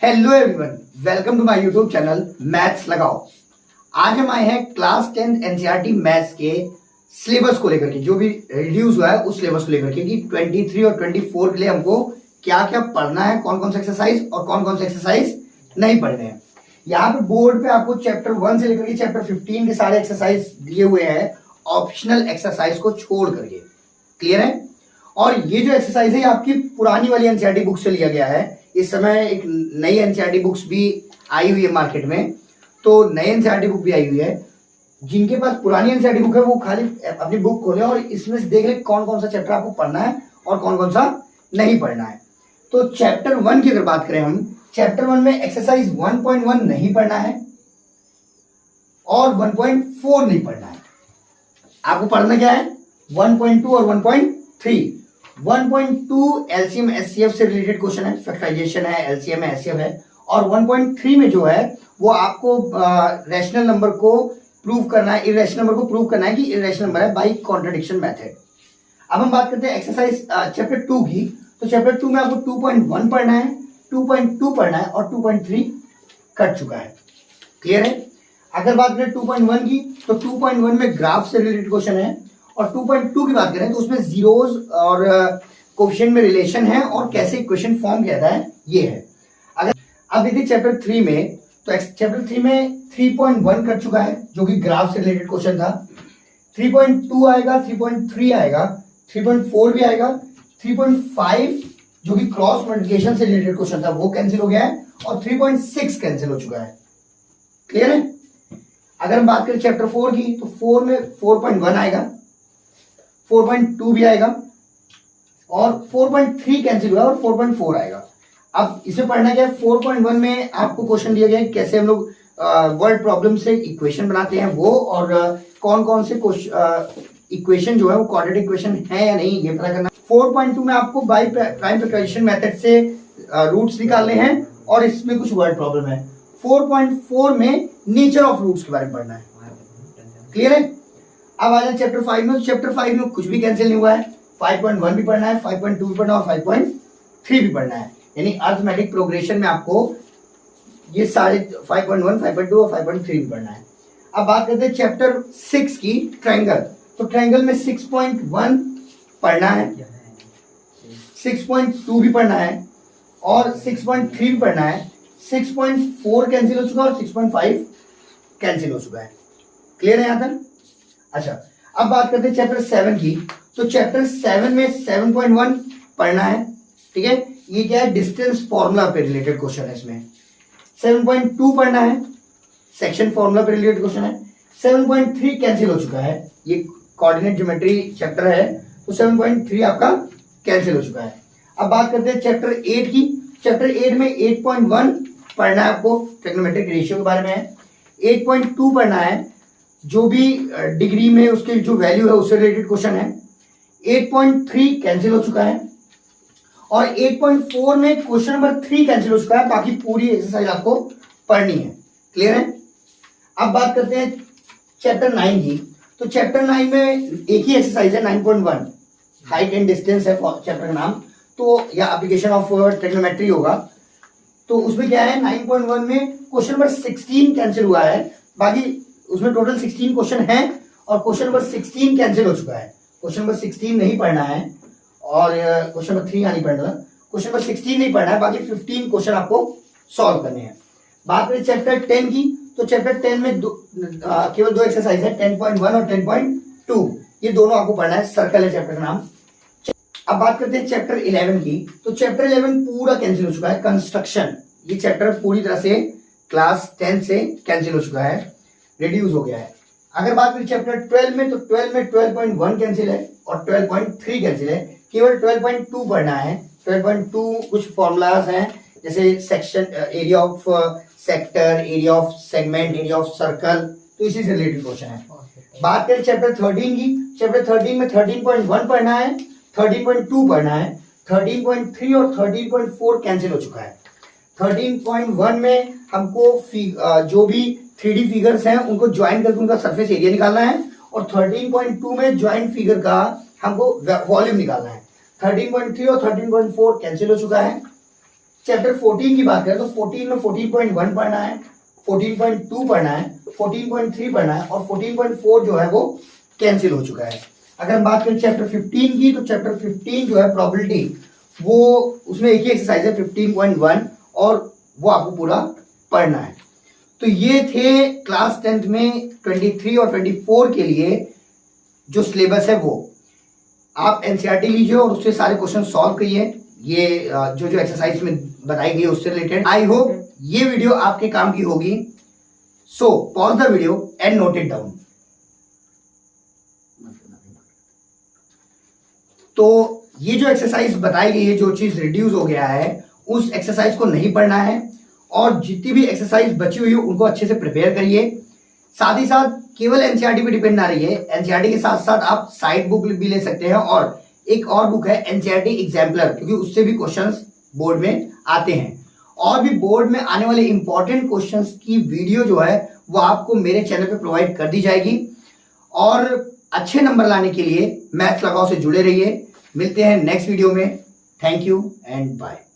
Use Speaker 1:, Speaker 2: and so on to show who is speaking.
Speaker 1: Hello everyone, welcome to my YouTube channel maths लगाओ। आज हम आए हैं क्लास 10 एनसीईआरटी मैथ्स के सिलेबस को लेकर के, जो भी रिड्यूस हुआ है उस सिलेबस को लेकर के कि 23 और 24 के लिए हमको क्या क्या पढ़ना है, कौन कौन सा एक्सरसाइज और कौन कौन सा एक्सरसाइज नहीं पढ़ने हैं। यहाँ पे बोर्ड पे आपको चैप्टर 1 से लेकर के चैप्टर 15 के सारे एक्सरसाइज दिए हुए हैं, ऑप्शनल एक्सरसाइज को छोड़ करके। क्लियर है? और ये जो एक्सरसाइज है आपकी पुरानी वाली एनसीईआरटी बुक से लिया गया है। इस समय एक नई एनसीईआरटी बुक्स भी आई हुई है मार्केट में, तो नई एनसीईआरटी बुक भी आई हुई है। जिनके पास पुरानी एनसीईआरटी बुक है वो खाली अपनी बुक खोलें और इसमें से देख लें कौन कौन सा चैप्टर आपको पढ़ना है और कौन कौन सा नहीं पढ़ना है। तो चैप्टर 1 की अगर बात करें हम, चैप्टर 1 में एक्सरसाइज 1.1 नहीं पढ़ना है और 1.4 नहीं पढ़ना है। आपको पढ़ना क्या है? 1.2 और 1.3। 1.2 एलसीएम एचसीएफ से रिलेटेड क्वेश्चन है, फैक्टराइजेशन है, एलसीएम है, एचसीएफ है। और 1.3 में जो है वो आपको रैशनल नंबर को प्रूव करना है, इरेशनल नंबर को प्रूव करना है कि इरेशनल नंबर है बाय कॉन्ट्रडिक्शन मेथड। अब हम बात करते हैं एक्सरसाइज चैप्टर 2 की। तो चैप्टर 2 में आपको 2.1 पढ़ना है, 2.2 पढ़ना है और 2.3 कट चुका है। क्लियर है? अगर बात करें 2.1 की, तो 2.1 में ग्राफ से रिलेटेड क्वेश्चन है और 2.2 की बात करें तो उसमें जीरोस और कोएफिशिएंट में रिलेशन है और कैसे इक्वेशन फॉर्म किया जाता है ये है। अगर अब देखिए चैप्टर 3 में, तो चैप्टर 3 में 3.1 कर चुका है जो कि ग्राफ से रिलेटेड क्वेश्चन था। 3.2 आएगा, 3.3 आएगा, 3.4 भी आएगा, 3.5 जो कि क्रॉस मल्टीप्लिकेशन से रिलेटेड क्वेश्चन था वो कैंसिल हो गया है और 3.6 कैंसिल हो चुका है। क्लियर है? अगर हम बात करें चैप्टर 4 की, तो 4 में 4.1 आएगा, 4.2 भी आएगा और 4.3 कैंसिल हुआ और 4.4 आएगा। अब इसे पढ़ना क्या है? 4.1 में आपको क्वेश्चन दिया गया है कैसे हम लोग वर्ड प्रॉब्लम से इक्वेशन बनाते हैं वो, और कौन कौन से इक्वेशन जो है वो क्वाड्रेटिक इक्वेशन है या नहीं ये पता करना। 4.2 में आपको बाय प्राइम फैक्टराइजेशन मेथड से रूट्स निकालने हैं और इसमें कुछ वर्ड प्रॉब्लम है। 4.4 में नेचर ऑफ रूट्स के बारे में पढ़ना है। क्लियर है? अब आ जाए चैप्टर 5 में। चैप्टर 5 में कुछ भी कैंसिल नहीं हुआ है। 5.1 भी पढ़ना है, 5.2 भी पढ़ना है और 5.3 भी पढ़ना है। यानी अर्थमेटिक प्रोग्रेशन में आपको ये सारे 5.1, 5.2 और 5.3 भी पढ़ना है। अब बात करते हैं चैप्टर 6 की, ट्रायंगल। तो ट्रायंगल में 6.1 पढ़ना है, 6.2 भी पढ़ना है और 6.3 भी पढ़ना है। 6.4 कैंसिल हो चुका है और 6.5 कैंसिल हो चुका है। क्लियर है यहां तक? अच्छा, अब बात करते हैं चैप्टर 7 की। तो चैप्टर 7 में 7.1 पढ़ना है। ठीक है? ये क्या है? डिस्टेंस फॉर्मूला पे रिलेटेड क्वेश्चन है इसमें। 7.2 पढ़ना है, सेक्शन फॉर्मूला पे रिलेटेड क्वेश्चन है। 7.3 कैंसिल हो चुका है, ये कोऑर्डिनेट ज्योमेट्री चैप्टर है, तो 7.3 आपका कैंसिल हो चुका है। अब बात करते हैं चैप्टर 8 की। चैप्टर 8 में 8.1 पढ़ना है आपको, ट्रिग्नोमेट्रिक रेशियो के बारे में है। 8.2 पढ़ना है, जो भी डिग्री में उसकी जो वैल्यू है उससे रिलेटेड क्वेश्चन है। 8.3 कैंसिल हो चुका है और 8.4 में क्वेश्चन नंबर 3 कैंसिल हो चुका है। बाकी पूरी एक्सरसाइज आपको पढ़नी है। क्लियर है? अब बात करते हैं चैप्टर 9 की। तो चैप्टर 9 में एक ही एक्सरसाइज है, 9.1 हाइट एंड डिस्टेंस है चैप्टर का नाम, तो या एप्लीकेशन ऑफ ट्रिग्नोमेट्री होगा। तो उसमें क्या है? 9.1 में क्वेश्चन नंबर 16 कैंसिल हुआ है। बाकी उसमें टोटल 16 क्वेश्चन है और क्वेश्चन नंबर 16 कैंसिल हो चुका है। क्वेश्चन नंबर 16 नहीं पढ़ना है और क्वेश्चन नंबर 3 यहाँ नहीं पढ़ना, क्वेश्चन नंबर 16 नहीं पढ़ना है। बाकी 15 क्वेश्चन आपको सॉल्व करने हैं। बात करें चैप्टर 10 की। तो चैप्टर 10 में केवल 2 एक्सरसाइज है, 10.1 और 10.2। ये दोनों आपको पढ़ना है, सर्कल है चैप्टर का नाम। अब बात करते हैं चैप्टर 11 की। तो चैप्टर 11 पूरा कैंसिल हो चुका है, कंस्ट्रक्शन। ये चैप्टर पूरी तरह से क्लास 10 से कैंसिल हो चुका है, रिड्यूस हो गया है। अगर बात करें चैप्टर 12 में, तो 12 में 12.1 कैंसिल है और 12.3 कैंसिल है। केवल 12.2 पढ़ना है। 12.2 कुछ फॉर्मूलाज हैं, जैसे section, area of sector, area of segment, area of circle, तो इसी से रिलेटेड क्वेश्चन है। बात करें चैप्टर 13 की। चैप्टर 13 में 13.1 पढ़ना है, 13.2 पढ़ना है, 13.3 और 13.4 कैंसिल हो चुका है। 13.1 में हमको जो भी 3D फिगर्स हैं उनको ज्वाइन करके उनका सरफेस एरिया निकालना है और 13.2 में ज्वाइंट फिगर का हमको वॉल्यूम निकालना है। 13.3 और 13.4 कैंसिल हो चुका है। चैप्टर 14 की बात करें तो 14 में 14.1 पढ़ना है, 14.2 पढ़ना है, 14.3 पढ़ना है और 14.4 जो है वो कैंसिल हो चुका है। अगर हम बात करें चैप्टर 15 की तो चैप्टर 15 जो है प्रोबेबिलिटी, वो उसमें एक ही एक्सरसाइज है 15.1 और वो आपको पूरा पढ़ना है। तो ये थे क्लास 10th में 23 और 24 के लिए जो सिलेबस है वो। आप एनसीईआरटी लीजिए और उससे सारे क्वेश्चन सॉल्व करिए, ये जो जो एक्सरसाइज में बताई गई है उससे रिलेटेड। आई होप ये वीडियो आपके काम की होगी। So pause the video and note it down. तो ये जो एक्सरसाइज बताई गई है, जो चीज रिड्यूस हो गया है, उस एक्सरसाइज को नहीं पढ़ना है और जितनी भी एक्सरसाइज बची हुई है उनको अच्छे से प्रिपेयर करिए। साथ ही साथ केवल एनसीईआरटी पे डिपेंड ना रहिए, एनसीईआरटी के साथ साथ आप साइड बुक भी ले सकते हैं और एक और बुक है एनसीईआरटी एग्जाम्पलर, क्योंकि उससे भी क्वेश्चंस बोर्ड में आते हैं। और भी बोर्ड में आने वाले इंपॉर्टेंट क्वेश्चंस की वीडियो जो है वो आपको मेरे चैनल पे प्रोवाइड कर दी जाएगी। और अच्छे नंबर लाने के लिए मैथ्स लगाओ से जुड़े रहिए। मिलते हैं नेक्स्ट वीडियो में। Thank you and bye.